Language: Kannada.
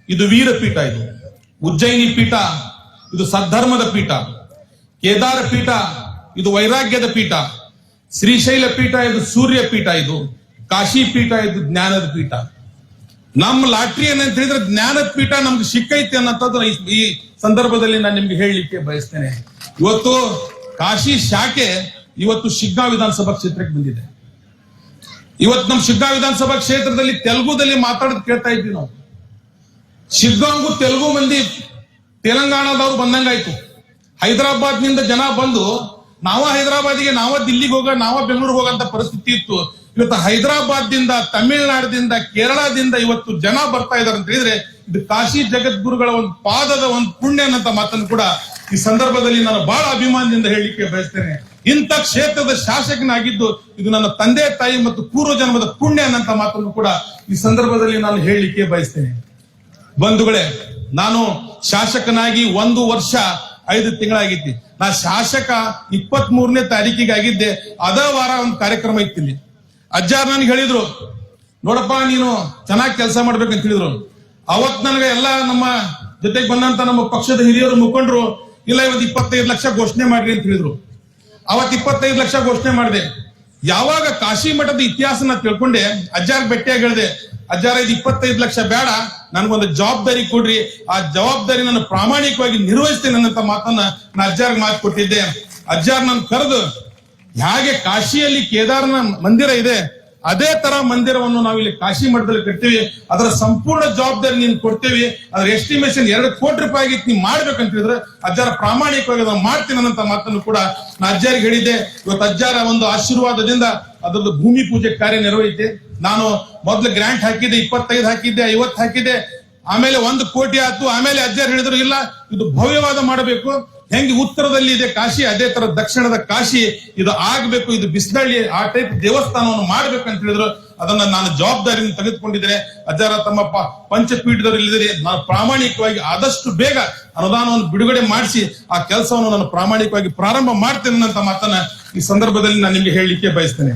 ಇದು ವೀರಪೀಠ, ಇದು ಉಜ್ಜಯಿನಿ ಪೀಠ, ಇದು ಸದ್ಧರ್ಮದ ಪೀಠ. ಕೇದಾರ ಪೀಠ ಇದು ವೈರಾಗ್ಯದ ಪೀಠ. ಶ್ರೀಶೈಲ ಪೀಠ ಇದು ಸೂರ್ಯ ಪೀಠ. ಇದು ಕಾಶಿ ಪೀಠ ಇದು ಜ್ಞಾನದ ಪೀಠ. ನಮ್ಮ ಲಾಟ್ರಿ ಏನಂತ ಹೇಳಿದ್ರೆ ಜ್ಞಾನದ ಪೀಠ ನಮ್ಗೆ ಸಿಕ್ಕೈತಿ ಅನ್ನೋಂಥದ್ದು ಈ ಸಂದರ್ಭದಲ್ಲಿ ನಾನು ನಿಮ್ಗೆ ಹೇಳಲಿಕ್ಕೆ ಬಯಸ್ತೇನೆ. ಇವತ್ತು ಕಾಶಿ ಶಾಖೆ ಇವತ್ತು ಶಿಗ್ಗಾಂವ್ ವಿಧಾನಸಭಾ ಕ್ಷೇತ್ರಕ್ಕೆ ಬಂದಿದೆ. ಇವತ್ತು ನಮ್ಮ ಶಿಗ್ಗಾಂವ್ ವಿಧಾನಸಭಾ ಕ್ಷೇತ್ರದಲ್ಲಿ ತೆಲುಗುದಲ್ಲಿ ಮಾತಾಡೋದು ಕೇಳ್ತಾ ಇದ್ವಿ ನಾವು. ಶಿಗ್ಗಾಂವ್ಗೂ ತೆಲುಗು ಮಂದಿ ತೆಲಂಗಾಣದವ್ರು ಬಂದಂಗಾಯ್ತು. ಹೈದರಾಬಾದ್ ನಿಂದ ಜನ ಬಂದು ನಾವ ಹೈದರಾಬಾದಿಗೆ, ನಾವ ದಿಲ್ಲಿಗೆ ಹೋಗ, ನಾವ ಬೆಂಗಳೂರಿಗೆ ಹೋಗಂತ ಪರಿಸ್ಥಿತಿ ಇತ್ತು. ಇವತ್ತು ಹೈದರಾಬಾದ್ ದಿಂದ, ತಮಿಳುನಾಡಿನಿಂದ, ಕೇರಳದಿಂದ ಇವತ್ತು ಜನ ಬರ್ತಾ ಇದಾರೆ ಅಂತ ಹೇಳಿದ್ರೆ ಇದು ಕಾಶಿ ಜಗದ್ಗುರುಗಳ ಒಂದು ಪಾದದ ಒಂದು ಪುಣ್ಯ ಅನ್ನಂತ ಮಾತನ್ನು ಕೂಡ ಈ ಸಂದರ್ಭದಲ್ಲಿ ನಾನು ಬಹಳ ಅಭಿಮಾನದಿಂದ ಹೇಳಲಿಕ್ಕೆ ಬಯಸ್ತೇನೆ. ಇಂಥ ಕ್ಷೇತ್ರದ ಶಾಸಕನಾಗಿದ್ದು ಇದು ನನ್ನ ತಂದೆ ತಾಯಿ ಮತ್ತು ಪೂರ್ವ ಜನ್ಮದ ಪುಣ್ಯ ಅನ್ನಂತ ಮಾತನ್ನು ಕೂಡ ಈ ಸಂದರ್ಭದಲ್ಲಿ ನಾನು ಹೇಳಲಿಕ್ಕೆ ಬಯಸ್ತೇನೆ. ಬಂಧುಗಳೇ, ನಾನು ಶಾಸಕನಾಗಿ 1 ವರ್ಷ 5 ತಿಂಗಳಾಗಿತ್ತು. ನಾ ಶಾಸಕ 23ನೇ ತಾರೀಕಿಗೆ ಆಗಿದ್ದೆ. ಅದ ವಾರ ಒಂದು ಕಾರ್ಯಕ್ರಮ ಇತ್ತಿಲ್ಲಿ. ಅಜ್ಜಾರ್ ನನ್ಗೆ ಹೇಳಿದ್ರು, ನೋಡಪ್ಪ ನೀನು ಚೆನ್ನಾಗಿ ಕೆಲಸ ಮಾಡ್ಬೇಕಂತ ಹೇಳಿದ್ರು. ಅವತ್ ನನಗೆ ಎಲ್ಲ ನಮ್ಮ ಜೊತೆಗೆ ಬಂದಂತ ನಮ್ಮ ಪಕ್ಷದ ಹಿರಿಯರು ಮುಖಂಡರು, ಇಲ್ಲ ಇವತ್ತು 25 ಲಕ್ಷ ಘೋಷಣೆ ಮಾಡ್ರಿ ಅಂತ ಹೇಳಿದ್ರು. ಅವತ್ 25 ಲಕ್ಷ ಘೋಷಣೆ ಮಾಡಿದೆ. ಯಾವಾಗ ಕಾಶಿ ಮಠದ ಇತಿಹಾಸನ ತಿಳ್ಕೊಂಡೆ, ಅಜ್ಜಾರ್ ಭೇಟಿಯಾಗಿ ಹೇಳಿದೆ, ಅಜ್ಜಾರ ಇದು 25 ಲಕ್ಷ ಬೇಡ, ನನ್ಗೊಂದು ಜವಾಬ್ದಾರಿ ಕೊಡ್ರಿ, ಆ ಜವಾಬ್ದಾರಿ ನಾನು ಪ್ರಾಮಾಣಿಕವಾಗಿ ನಿರ್ವಹಿಸ್ತೇನೆ ಅನ್ನಂತ ಮಾತನ್ನ ನಾ ಅಜ್ಜಾರ್ಗೆ ಮಾತು ಕೊಟ್ಟಿದ್ದೆ. ಅಜ್ಜಾರ್ ನಾನು ಕರೆದು, ಹೇಗೆ ಕಾಶಿಯಲ್ಲಿ ಕೇದಾರನ ಮಂದಿರ ಇದೆ ಅದೇ ತರ ಮಂದಿರವನ್ನು ನಾವು ಇಲ್ಲಿ ಕಾಶಿ ಮಠದಲ್ಲಿ ಕಟ್ತೀವಿ, ಅದರ ಸಂಪೂರ್ಣ ಜವಾಬ್ದಾರಿ ನೀನು ಕೊಡ್ತೀವಿ, ಅದ್ರ ಎಸ್ಟಿಮೇಷನ್ 2 ಕೋಟಿ ರೂಪಾಯಿ ಆಗಿತ್ತು, ನೀವು ಮಾಡ್ಬೇಕಂತ ಹೇಳಿದ್ರೆ ಅಜ್ಜಾರ ಪ್ರಾಮಾಣಿಕವಾಗಿ ನಾನು ಮಾಡ್ತೀನಿ ಅನ್ನಂತ ಮಾತನ್ನು ಕೂಡ ನಾ ಅಜ್ಜಾರಿಗೆ ಹೇಳಿದ್ದೆ. ಇವತ್ತು ಅಜ್ಜಾರ ಒಂದು ಆಶೀರ್ವಾದದಿಂದ ಅದರದ್ದು ಭೂಮಿ ಪೂಜೆ ಕಾರ್ಯ ನಿರ್ವಹಿತೆ. ನಾನು ಮೊದಲು ಗ್ರಾಂಟ್ ಹಾಕಿದ್ದೆ, 25 ಹಾಕಿದ್ದೆ, 50 ಹಾಕಿದ್ದೆ, ಆಮೇಲೆ 1 ಕೋಟಿ ಆಯ್ತು. ಆಮೇಲೆ ಅಜ್ಜಾರು ಹೇಳಿದ್ರು, ಇಲ್ಲ ಇದು ಭವ್ಯವಾದ ಮಾಡಬೇಕು, ಹೆಂಗೆ ಉತ್ತರದಲ್ಲಿ ಇದೆ ಕಾಶಿ ಅದೇ ತರ ದಕ್ಷಿಣದ ಕಾಶಿ ಇದು ಆಗ್ಬೇಕು, ಇದು ಬಿಸಿನಳ್ಳಿ ಆ ಟೈಪ್ ದೇವಸ್ಥಾನವನ್ನು ಮಾಡ್ಬೇಕಂತ ಹೇಳಿದ್ರು. ಅದನ್ನ ನಾನು ಜವಾಬ್ದಾರಿಯನ್ನು ತೆಗೆದುಕೊಂಡಿದ್ದೇನೆ. ಅಜ್ಜಾರ ತಮ್ಮ ಪಂಚಪೀಠದವರು ಇಲ್ಲಿದ್ದಾರೆ, ನಾನು ಪ್ರಾಮಾಣಿಕವಾಗಿ ಆದಷ್ಟು ಬೇಗ ಅನುದಾನವನ್ನು ಬಿಡುಗಡೆ ಮಾಡಿಸಿ ಆ ಕೆಲಸವನ್ನು ನಾನು ಪ್ರಾಮಾಣಿಕವಾಗಿ ಪ್ರಾರಂಭ ಮಾಡ್ತೇನೆ ಅಂತ ಮಾತನ್ನ ಈ ಸಂದರ್ಭದಲ್ಲಿ ನಾನು ನಿಮ್ಗೆ ಹೇಳಲಿಕ್ಕೆ ಬಯಸ್ತೇನೆ.